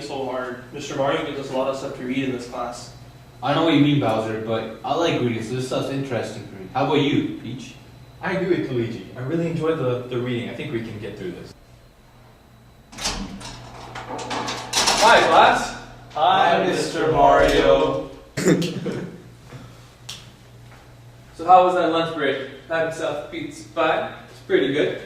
so hard? Mr. Mario gives us a lot of stuff to read in this class. I know what you mean, Bowser, but I like reading, so this stuff's interesting for me. How about you, Peach? I agree with Luigi. I really enjoy the reading. I think we can get through this. Hi, class. Hi, Mr. Mario. So how was that lunch break? Had yourself pizza pie? It's pretty good.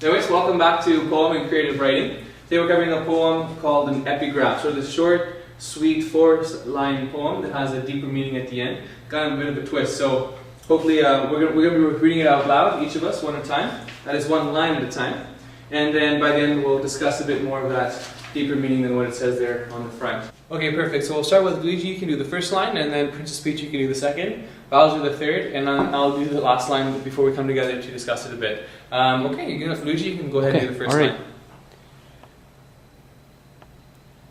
Anyways, welcome back to Poem and Creative Writing. Today we're covering a poem called an epigraph. So this short, sweet, four-line poem that has a deeper meaning at the end. Got a bit of a twist. So hopefully we're going to be reading it out loud, each of us, one at a time. That is one line at a time. And then by the end we'll discuss a bit more of that deeper meaning than what it says there on the front. Okay, perfect. So we'll start with Luigi. You can do the first line, and then Princess Peach, you can do the second. Bowser the third, and then I'll do the last line before we come together to discuss it a bit. Okay, Luigi, you can go ahead and do the first line.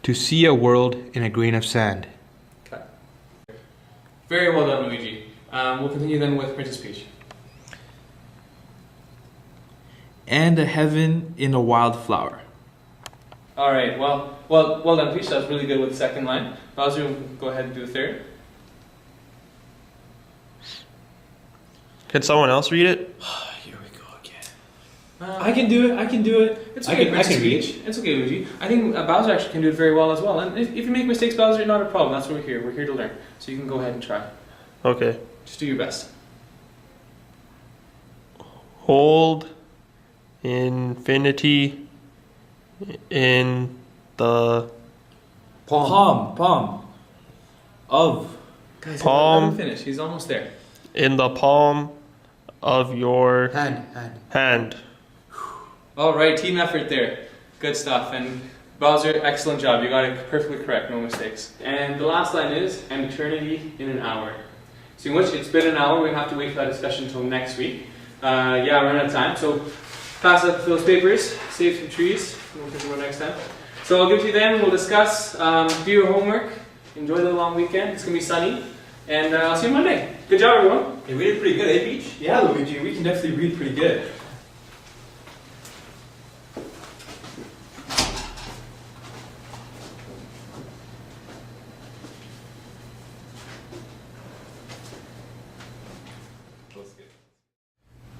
To see a world in a grain of sand. Okay. Very well done, Luigi. We'll continue then with Princess Peach. And a heaven in a wildflower. All right. Well done, Peach. That was really good with the second line. Bowser, go ahead and do the third. Could someone else read it? Here we go again. I can do it. It's okay, Princess Peach. It's okay, Luigi. I think Bowser actually can do it very well as well. And if you make mistakes, Bowser, not a problem. That's what we're here. We're here to learn. So you can go ahead and try. Okay. Just do your best. Hold infinity in the Palm. Of. Guys, Palm. let him finish. He's almost there. in the palm of your hand. All right, team effort there. Good stuff. And Bowser, excellent job. You got it perfectly correct, no mistakes. And the last line is, an eternity in an hour. So in which it's been an hour, we're going to have to wait for that discussion until next week. Yeah, we're out of time. So pass up those papers, save some trees, and we'll talk about next time. So I'll give it to you then, we'll discuss, do your homework, enjoy the long weekend, it's going to be sunny, and I'll see you Monday. Good job, everyone. Hey, we did pretty good, eh, Peach? Yeah, Luigi, we can definitely read pretty good.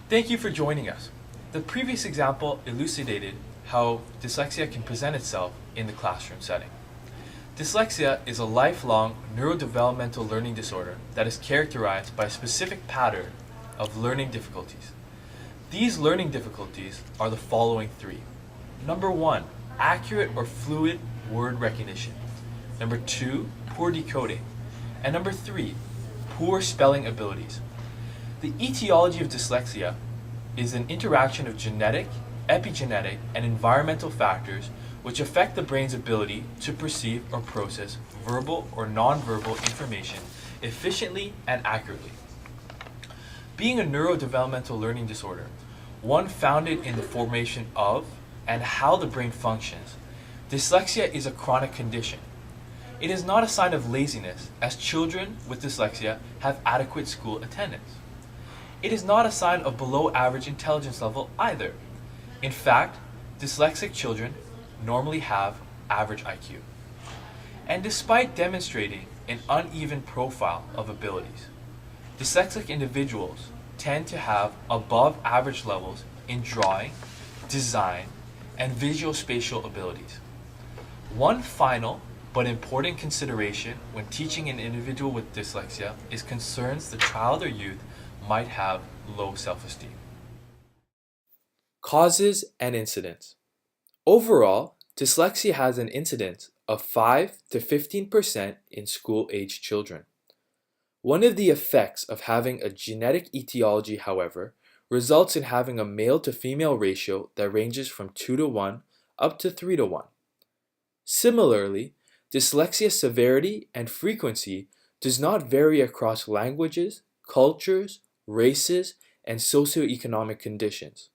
Thank you for joining us. The previous example elucidated how dyslexia can present itself in the classroom setting. Dyslexia is a lifelong neurodevelopmental learning disorder that is characterized by a specific pattern of learning difficulties. These learning difficulties are the following three. Number 1, accurate or fluent word recognition. Number 2, poor decoding. And number 3, poor spelling abilities. The etiology of dyslexia is an interaction of genetic, epigenetic, and environmental factors which affect the brain's ability to perceive or process verbal or nonverbal information efficiently and accurately. Being a neurodevelopmental learning disorder, one founded in the formation of and how the brain functions, dyslexia is a chronic condition. It is not a sign of laziness, as children with dyslexia have adequate school attendance. It is not a sign of below average intelligence level either. In fact, dyslexic children normally have average IQ. And despite demonstrating an uneven profile of abilities, dyslexic individuals tend to have above average levels in drawing, design, and visual-spatial abilities. One final but important consideration when teaching an individual with dyslexia is concerns the child or youth might have low self-esteem. Causes and incidence. Overall, dyslexia has an incidence of 5 to 15% in school-age children. One of the effects of having a genetic etiology, however, results in having a male to female ratio that ranges from 2 to 1 up to 3 to 1. Similarly, dyslexia severity and frequency does not vary across languages, cultures, races, and socioeconomic conditions.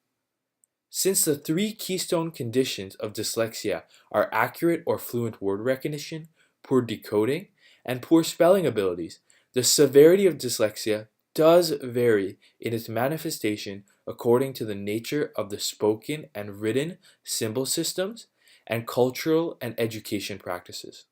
Since the three keystone conditions of dyslexia are accurate or fluent word recognition, poor decoding, and poor spelling abilities, the severity of dyslexia does vary in its manifestation according to the nature of the spoken and written symbol systems and cultural and education practices.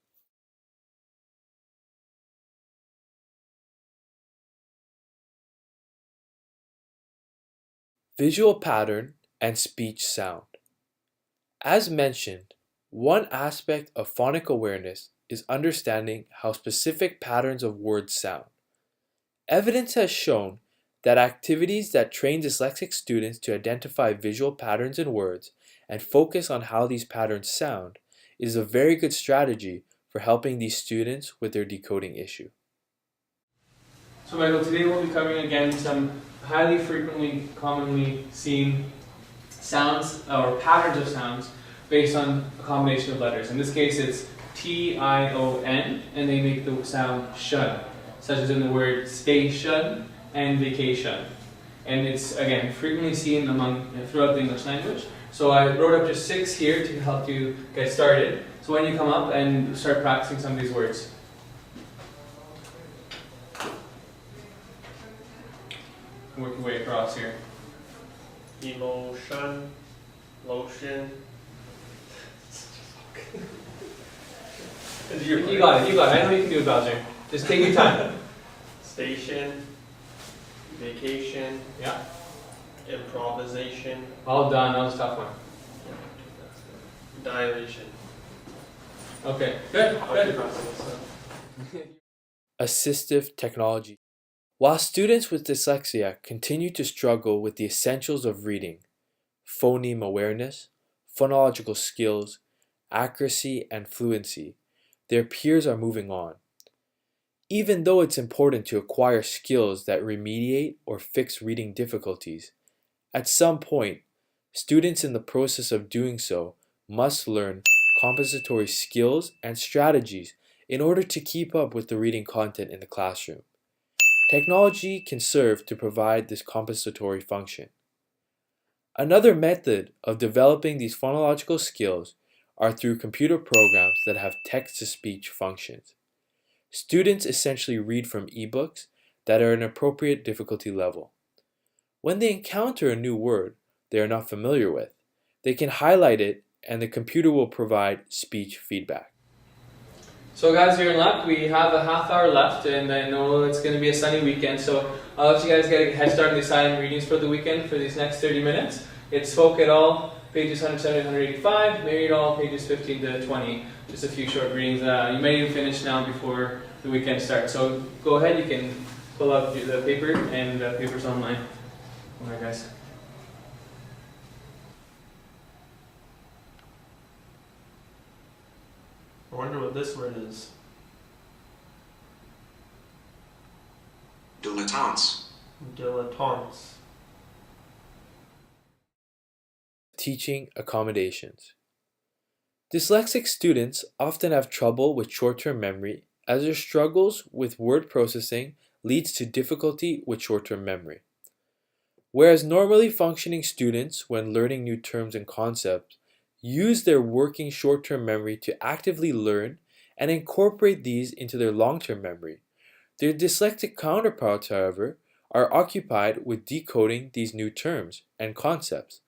Visual pattern and speech sound. As mentioned, one aspect of phonic awareness is understanding how specific patterns of words sound. Evidence has shown that activities that train dyslexic students to identify visual patterns in words and focus on how these patterns sound is a very good strategy for helping these students with their decoding issue. So Michael, today we'll be covering again some highly frequently, commonly seen sounds or patterns of sounds based on a combination of letters. In this case it's T-I-O-N, and they make the sound shun, such as in the word station and vacation. And it's, again, frequently seen throughout the English language. So I wrote up just 6 here to help you get started. So when you come up and start practicing some of these words. Work your way across here. Emotion, lotion. You got it. I know you can do it, Bowser. Just take your time. Station, vacation, Yeah. improvisation, All done. That was a tough one. dilation. Okay. Good. Assistive technology. While students with dyslexia continue to struggle with the essentials of reading, phoneme awareness, phonological skills, accuracy, and fluency, their peers are moving on. Even though it's important to acquire skills that remediate or fix reading difficulties, at some point, students in the process of doing so must learn compensatory skills and strategies in order to keep up with the reading content in the classroom. Technology can serve to provide this compensatory function. Another method of developing these phonological skills are through computer programs that have text-to-speech functions. Students essentially read from ebooks that are an appropriate difficulty level. When they encounter a new word they are not familiar with, they can highlight it and the computer will provide speech feedback. So guys, you're in luck. We have a half hour left, and I know it's going to be a sunny weekend, so I'll let you guys get a head start on the assigned readings for the weekend for these next 30 minutes. It's Folk et al., pages 170 185, Mary et al., pages 15 to 20. Just a few short readings. You may even finish now before the weekend starts. So go ahead, you can pull out the paper, and the paper's online. Alright guys. I wonder what this word is. Dilettantes. Dilettantes. Teaching accommodations. Dyslexic students often have trouble with short-term memory as their struggles with word processing leads to difficulty with short-term memory. Whereas normally functioning students, when learning new terms and concepts, use their working short-term memory to actively learn and incorporate these into their long-term memory, their dyslexic counterparts, however, are occupied with decoding these new terms and concepts.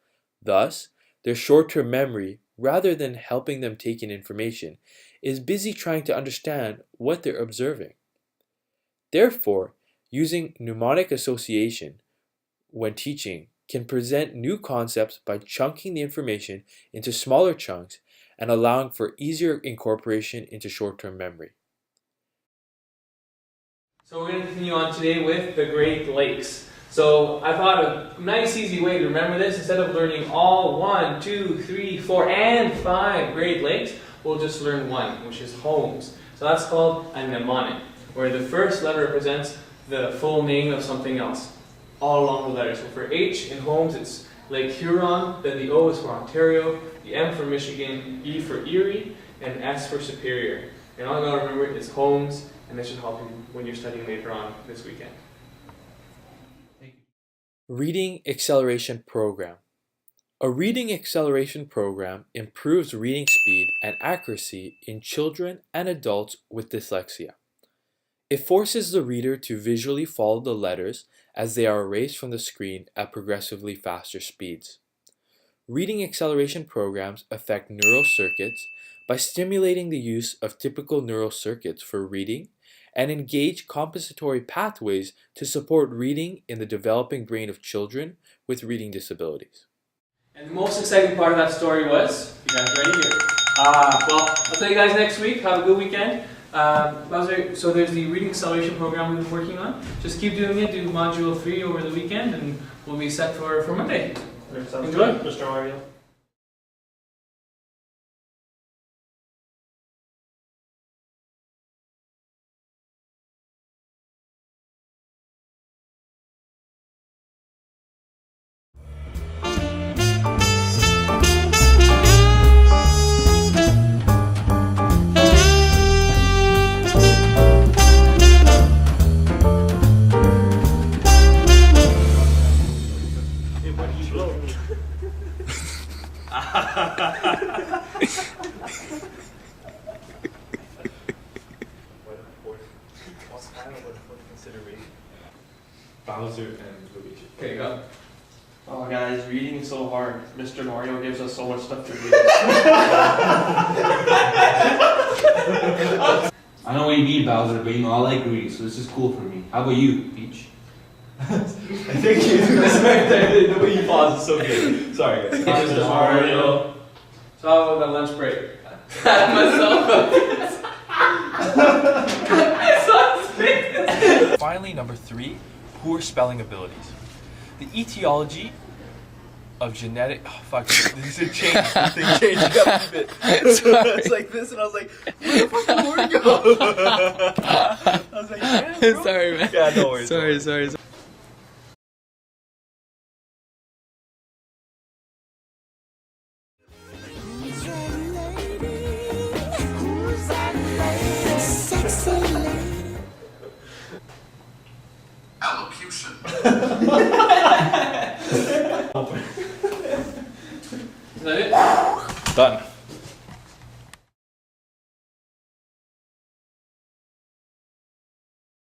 Thus, their short-term memory, rather than helping them take in information, is busy trying to understand what they're observing. Therefore, using mnemonic association when teaching can present new concepts by chunking the information into smaller chunks and allowing for easier incorporation into short-term memory. So we're going to continue on today with the Great Lakes. So I thought a nice easy way to remember this, instead of learning all 1, 2, 3, 4, and 5 Great Lakes, we'll just learn one, which is Holmes. So that's called a mnemonic, where the first letter represents the full name of something else, all along the letters. So for H in Holmes, it's Lake Huron, then the O is for Ontario, the M for Michigan, E for Erie, and S for Superior. And all you gotta remember is Holmes, and this should help you when you're studying later on this weekend. Reading Acceleration Program. A reading acceleration program improves reading speed and accuracy in children and adults with dyslexia. It forces the reader to visually follow the letters as they are erased from the screen at progressively faster speeds. Reading acceleration programs affect neural circuits by stimulating the use of typical neural circuits for reading and engage compensatory pathways to support reading in the developing brain of children with reading disabilities. And the most exciting part of that story was, you guys ready here? Well, I'll tell you guys next week. Have a good weekend. So there's the reading acceleration program we've been working on. Just keep doing it. Do module 3 over the weekend, and we'll be set for Monday. Sounds Enjoy. good, Mr. Mario. Bowser and Luigi. Okay, go. Oh guys, reading is so hard. Mr. Mario gives us so much stuff to read. I know what you mean, Bowser, but I like reading, so this is cool for me. How about you, Peach? Thank you. The way you pause is so good. Sorry, guys. Mr. Mario. So how about the lunch break? Myself. Finally, number 3, poor spelling abilities. The etiology of genetic. Oh, fuck, this is changed. This thing changed up a bit. So it's like this, and I was like, where the fuck did the word go? I was like, yeah, bro. Sorry, man. Yeah, no worries. Sorry. Allocution. Is that it? Done.